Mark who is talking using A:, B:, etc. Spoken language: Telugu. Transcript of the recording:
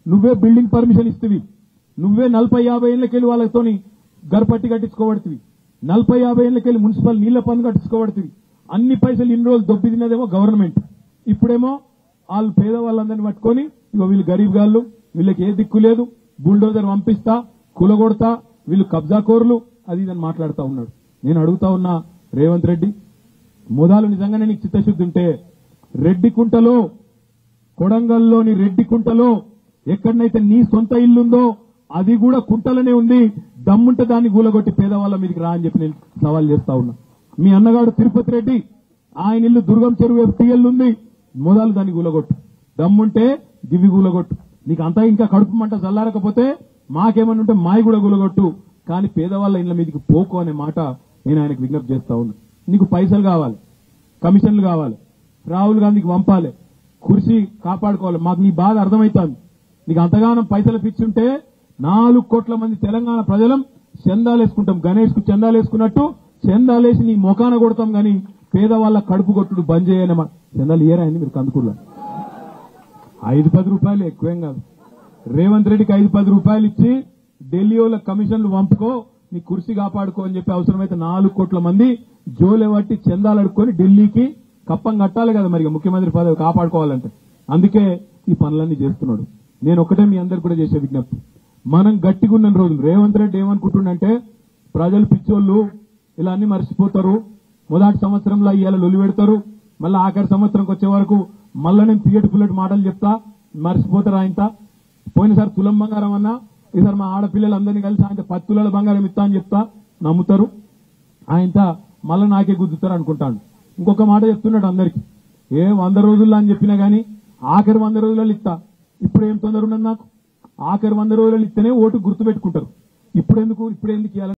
A: నువ్వే బిల్డింగ్ పర్మిషన్ ఇస్తవి, నువ్వే 40-50 ఏళ్లకెళ్ళి వాళ్ళతోని గర్పట్టి కట్టించుకోబడుతుంది, 40-50 ఏళ్లకెళ్ళి మున్సిపల్ నీళ్ల పన్ను కట్టించుకోబడుతుంది. అన్ని పైసలు ఇన్ని రోజులు దొబ్బి తిన్నదేమో గవర్నమెంట్. ఇప్పుడేమో వాళ్ళు పేదవాళ్ళందరినీ పట్టుకొని ఇగో వీళ్ళు గరీబ్ గాళ్ళు, వీళ్ళకి ఏ దిక్కు లేదు, బుల్డోజర్ పంపిస్తా, కూలగొడతా, వీళ్ళు కబ్జాకోరులు అది ఇదని మాట్లాడుతూ ఉన్నాడు. నేను అడుగుతా ఉన్నా రేవంత్ రెడ్డి, మొదలు నిజంగానే నీకు చిత్తశుద్ధి ఉంటే రెడ్డికుంటలో, కొడంగల్లోని రెడ్డికుంటలో ఎక్కడనైతే నీ సొంత ఇల్లుందో అది కూడా కుంటలనే ఉంది, దమ్ముంటే దాన్ని గూలగొట్టి పేదవాళ్ళ మీదకి రా అని చెప్పి నేను సవాల్ చేస్తా ఉన్నా. మీ అన్నగాడు తిరుపతి రెడ్డి, ఆయన ఇల్లు దుర్గం చెరువు టీఎల్ ఉంది, మొదలు దాన్ని గూలగొట్టు, దమ్ముంటే గివి గూలగొట్టు. నీకు అంతా ఇంకా కడుపు మంట చల్లారకపోతే మాకేమన్నా ఉంటే మాయి కూడా గూలగొట్టు, కానీ పేదవాళ్ళ ఇళ్ల మీదకి పోకు అనే మాట నేను ఆయనకు విజ్ఞప్తి చేస్తా ఉన్నా. నీకు పైసలు కావాలి, కమిషన్లు కావాలి, రాహుల్ గాంధీకి పంపాలి, కుర్చీ కాపాడుకోవాలి. మాకు నీ బాధ అర్థమవుతుంది. నీకు అంతగానం పైసలు పిచ్చుంటే 4 కోట్ల మంది తెలంగాణ ప్రజలం చందాలేసుకుంటాం, గణేష్ కు చందాలేసుకున్నట్టు చందాలేసి నీ మొఖాన కొడతాం, గానీ పేదవాళ్ళ కడుపు కొట్టుడు బంద్ చేయనమా. చందాలు ఇయ్యరాయండి మీరు కందుకూరులో? 5-10 రూపాయలు ఎక్కువేం కాదు. రేవంత్ రెడ్డికి 5-10 రూపాయలు ఇచ్చి ఢిల్లీ వాళ్ళ కమిషన్లు పంపుకో, నీ కుర్చీ కాపాడుకో అని చెప్పి అవసరమైతే 4 కోట్ల మంది జోలే పట్టి చందాలు అడుక్కొని ఢిల్లీకి కప్పం కట్టాలి కదా మరి ముఖ్యమంత్రి పదవి కాపాడుకోవాలంటే. అందుకే ఈ పనులన్నీ చేస్తున్నాడు. నేను ఒకటే మీ అందరు కూడా చేసే విజ్ఞప్తి, మనం గట్టిగా ఉన్న రోజులు రేవంత్ రెడ్డి ఏమనుకుంటుండంటే ప్రజలు పిచ్చోళ్ళు ఇలా అన్ని మర్చిపోతారు, మొదటి సంవత్సరంలో ఇవాళ లొలి పెడతారు, మళ్ళీ ఆఖరి సంవత్సరంకి వచ్చే వరకు మళ్ళీ నేను పుల్లెట్ మాటలు చెప్తా, మర్చిపోతారు. ఆయనత పోయినసారి తులం బంగారం అన్నా, ఈసారి మా ఆడపిల్లలందరినీ కలిసి ఆయన 10 తులాల బంగారం ఇస్తా అని చెప్తా, నమ్ముతారు. ఆయనత మళ్ళీ నాకే గుద్దుతారు అనుకుంటాను. ఇంకొక మాట చెప్తున్నాడు అందరికి, 100 రోజుల్లో అని చెప్పినా గానీ ఆఖరి 100 రోజులలో ఇస్తా. ఇప్పుడు ఏం తొందర ఉన్నది నాకు? ఆఖరి 100 రోజులలో ఇస్తేనే ఓటు గుర్తు పెట్టుకుంటారు. ఇప్పుడు ఎందుకు ఇవ్వాలి?